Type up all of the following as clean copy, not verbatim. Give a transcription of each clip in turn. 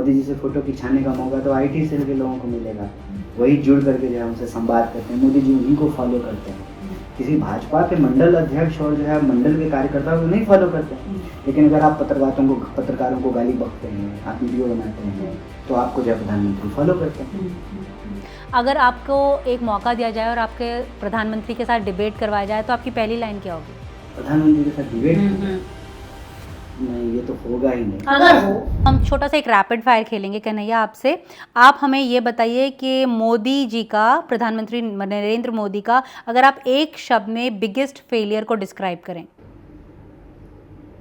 मोदी जी से फोटो खिंचाने का मौका तो आईटी सेल के लोगों को मिलेगा, वही जुड़ करके जो है उनसे संवाद करते हैं, मोदी जी उन्हीं को फॉलो करते हैं। किसी भाजपा के मंडल अध्यक्ष और जो है मंडल के कार्यकर्ताओं को नहीं फॉलो करते हैं। लेकिन अगर आप पत्रकारों को गाली बकते हैं, आप वीडियो बनाते हैं, तो आपको जो है प्रधानमंत्री फॉलो करते हैं। अगर आपको एक मौका दिया जाए और आपके प्रधानमंत्री के साथ डिबेट करवाया जाए तो आपकी पहली लाइन क्या होगी? प्रधानमंत्री के साथ डिबेट नहीं, ये तो होगा ही नहीं। अगर हो, हम छोटा सा एक रैपिड फायर खेलेंगे कन्हैया आपसे। आप हमें ये बताइए कि मोदी जी का, प्रधानमंत्री नरेंद्र मोदी का, अगर आप एक शब्द में बिगेस्ट फेलियर को डिस्क्राइब करें।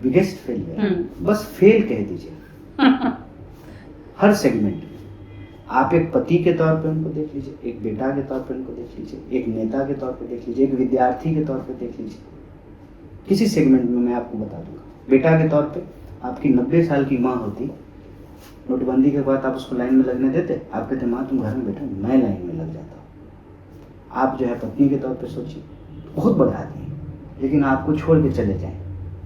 बिगेस्ट फेलियर, बस फेल कह दीजिए। हर सेगमेंट में आप एक पति के तौर पे उनको देख लीजिए, एक बेटा के तौर पे उनको देख लीजिए, एक नेता के तौर पे देख लीजिए, एक विद्यार्थी के तौर पे देख लीजिए। किसी सेगमेंट में मैं आपको बता दूंगा। बेटा के तौर पे आपकी 90 साल की माँ होती, नोटबंदी के बाद आप उसको लाइन में लगने देते? आप कहते माँ तुम घर में बैठो, मैं लाइन में लग जाता हूँ। आप जो है पत्नी के तौर पे सोचिए, बहुत बड़ा आदमी है, लेकिन आपको छोड़ के चले जाएं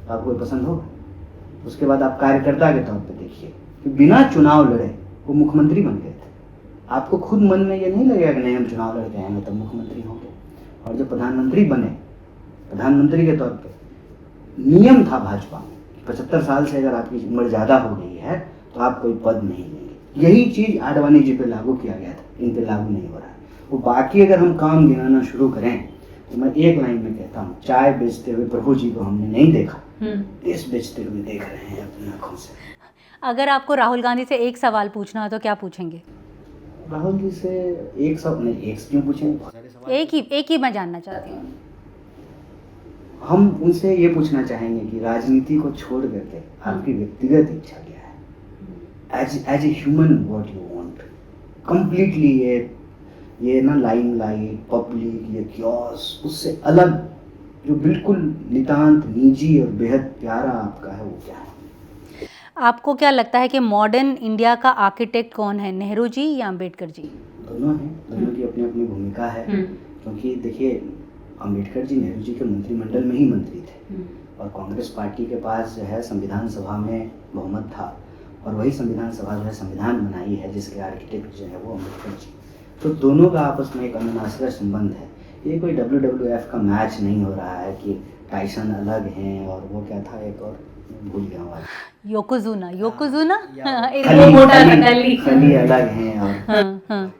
तो आपको पसंद होगा? उसके बाद आप कार्यकर्ता के तौर पे देखिए कि बिना चुनाव लड़े वो मुख्यमंत्री बन गए थे। आपको खुद मन में ये नहीं लगेगा कि नहीं हम चुनाव लड़के आएंगे तब मुख्यमंत्री होंगे। और जब प्रधानमंत्री बने, प्रधानमंत्री के तौर पे नियम था भाजपा में 75 साल से अगर आपकी उम्र ज़्यादा हो गई है तो आप कोई पद नहीं लेंगे। यही चीज़ आडवाणी जी पे लागू किया गया था, इन पे लागू नहीं हो रहा है। वो बाकी अगर हम काम गिनाना शुरू करें तो मैं एक लाइन में कहता हूँ, चाय बेचते हुए प्रभु जी को हमने नहीं देखा, देश बेचते हुए देख रहे हैं अपनी आंखों से। अगर आपको राहुल गांधी से एक सवाल पूछना हो तो क्या पूछेंगे? राहुल जी से एक सवाल नहीं, एक क्यों पूछेंगे, बहुत सारे सवाल। एक ही मैं जानना चाहती हूँ। हम उनसे ये पूछना चाहेंगे कि राजनीति को छोड़ करके आपकी व्यक्तिगत इच्छा क्या है? As a human what you want completely. ये ना लाइमलाइट, पब्लिक, ये क्योस, उससे अलग जो बिल्कुल नितांत निजी और बेहद प्यारा आपका है, वो क्या है? आपको क्या लगता है कि मॉडर्न इंडिया का आर्किटेक्ट कौन है, नेहरू जी या अम्बेडकर जी? दोनों हैं, दोनों की अपनी अपनी भूमिका है। क्योंकि देखिए, अम्बेडकर जी नेहरू जी के मंत्रिमंडल में ही मंत्री थे और कांग्रेस पार्टी के पास जो है संविधान सभा में बहुमत था और वही संविधान सभा जो है संविधान बनाई है जिसके आर्किटेक्ट जो है वो अम्बेडकर जी। तो दोनों का आपस में एक अविनाश्रय संबंध है। ये कोई WWF का मैच नहीं हो रहा है कि टाइसन अलग हैं और वो क्या था एक और भूल गया हूँ, योकोजुना खली अलग हैं और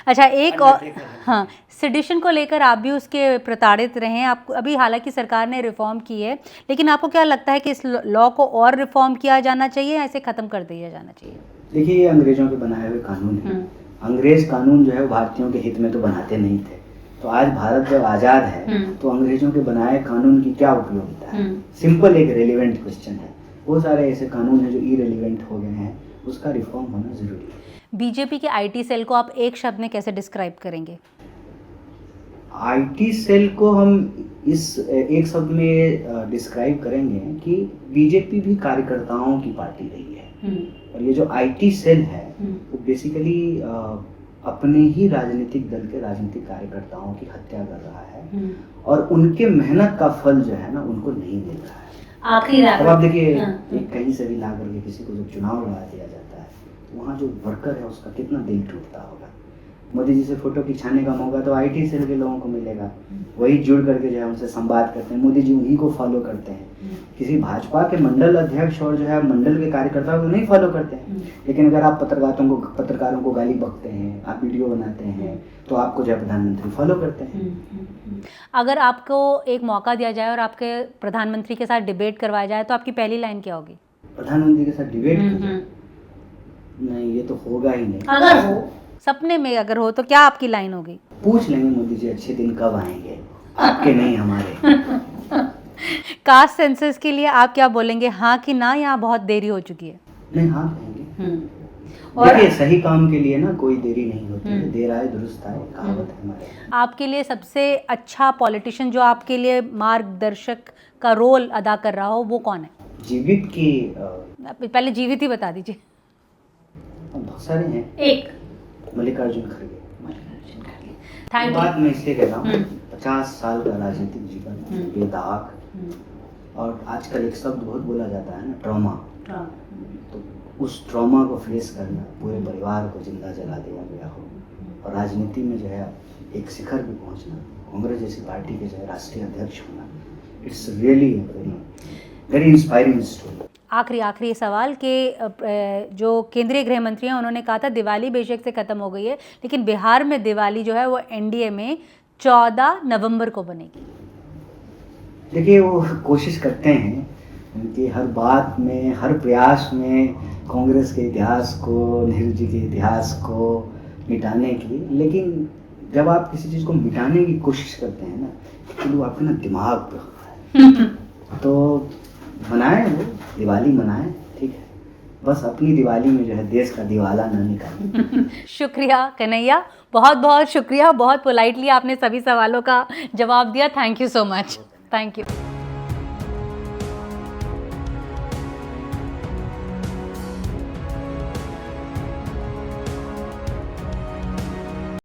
अच्छा, एक और हाँ, सेडिशन को लेकर आप भी उसके प्रताड़ित रहे हैं। आपको अभी हालांकि सरकार ने रिफॉर्म की है, लेकिन आपको क्या लगता है कि इस लॉ को और रिफॉर्म किया जाना चाहिए या इसे ख़त्म कर दिया जाना चाहिए? देखिए, ये अंग्रेजों के बनाए हुए कानून है। अंग्रेज कानून जो है वो भारतीयों के हित में तो बनाते नहीं थे। तो आज भारत जब आज़ाद है तो अंग्रेजों के बनाए कानून की क्या उपयोगिता है? सिंपल एक रेलिवेंट क्वेश्चन है। वो सारे ऐसे कानून हैं जो इरेलीवेंट हो गए हैं, उसका रिफॉर्म होना ज़रूरी है। बीजेपी के आईटी सेल को आप एक शब्द में कैसे डिस्क्राइब करेंगे? आईटी सेल को हम इस एक शब्द में डिस्क्राइब करेंगे कि बीजेपी भी कार्यकर्ताओं की पार्टी रही है और ये जो आईटी सेल है वो बेसिकली अपने ही राजनीतिक दल के राजनीतिक कार्यकर्ताओं की हत्या कर रहा है और उनके मेहनत का फल जो है ना उनको नहीं मिल रहा है। अब आप देखिए, कहीं से भी ला करके किसी को जब चुनाव लड़ा दिया जाता है तो वहाँ जो वर्कर है उसका कितना दिल टूटता होगा। मोदी जी से फोटो खिंचाने का मौका तो आईटी सेल के लोगों को मिलेगा, वही जुड़ करके जो है उनसे संवाद करते हैं, मोदी जी उन्हीं को फॉलो करते हैं। किसी भाजपा के मंडल अध्यक्ष और जो है मंडल के कार्यकर्ताओं को नहीं फॉलो करते हैं। लेकिन अगर आप पत्रकारों को गाली बकते हैं, आप वीडियो बनाते हैं, तो आपको जो है प्रधानमंत्री फॉलो करते हैं। अगर आपको एक मौका दिया जाए और आपके प्रधानमंत्री के साथ डिबेट करवाया जाए तो आपकी पहली लाइन क्या होगी? प्रधानमंत्री के साथ डिबेट नहीं, ये तो होगा ही नहीं। अगर हो, सपने में अगर हो तो क्या आपकी लाइन होगी? पूछ लेंगे मोदी जी अच्छे दिन कब आएंगे, आपके नहीं हमारे। कास्ट सेंसस के लिए आप क्या बोलेंगे, हाँ कि ना, या बहुत देरी हो चुकी है? नहीं, हाँ कहेंगे। और देखिए, सही काम के लिए ना कोई देरी नहीं होती है, देर आए दुरुस्त आए, कहावत है हमारे। आपके लिए सबसे अच्छा पॉलिटिशियन जो आपके लिए मार्गदर्शक का रोल अदा कर रहा हो वो कौन है? जीवित की पहले जीवित ही बता दीजिए। बहुत सारे हैं। एक मल्लिकार्जुन खड़गे। Thank you. बात मैं इसलिए कह रहा हूँ, 50 साल का राजनीतिक जीवन बेदाग और आजकल एक शब्द बहुत बोला जाता है ना, ट्रॉमा। तो उस ट्रॉमा को फेस करना, पूरे परिवार को जिंदा जला दिया गया हो और राजनीति में जो है एक शिखर पे पहुंचना, कांग्रेस जैसी पार्टी के जो है राष्ट्रीय अध्यक्ष होना, it's really very very inspiring story. आखिरी सवाल के जो केंद्रीय गृह मंत्री हैं उन्होंने कहा था दिवाली बेशक से ख़त्म हो गई है, लेकिन बिहार में दिवाली जो है वो एनडीए में 14 नवंबर को बनेगी। देखिए, वो कोशिश करते हैं उनकी हर बात में, हर प्रयास में कांग्रेस के इतिहास को, नेहरू जी के इतिहास को मिटाने की, लेकिन जब आप किसी चीज़ को मिटाने की कोशिश करते हैं ना, तो वो आपके ना दिमाग पे होता है। तो मनाएं, वो दिवाली मनाएं, ठीक है, बस अपनी दिवाली में जो है देश का दिवाला ना निकालें। शुक्रिया कन्हैया, बहुत बहुत शुक्रिया, बहुत पोलाइटली आपने सभी सवालों का जवाब दिया। Thank you so much. Thank you.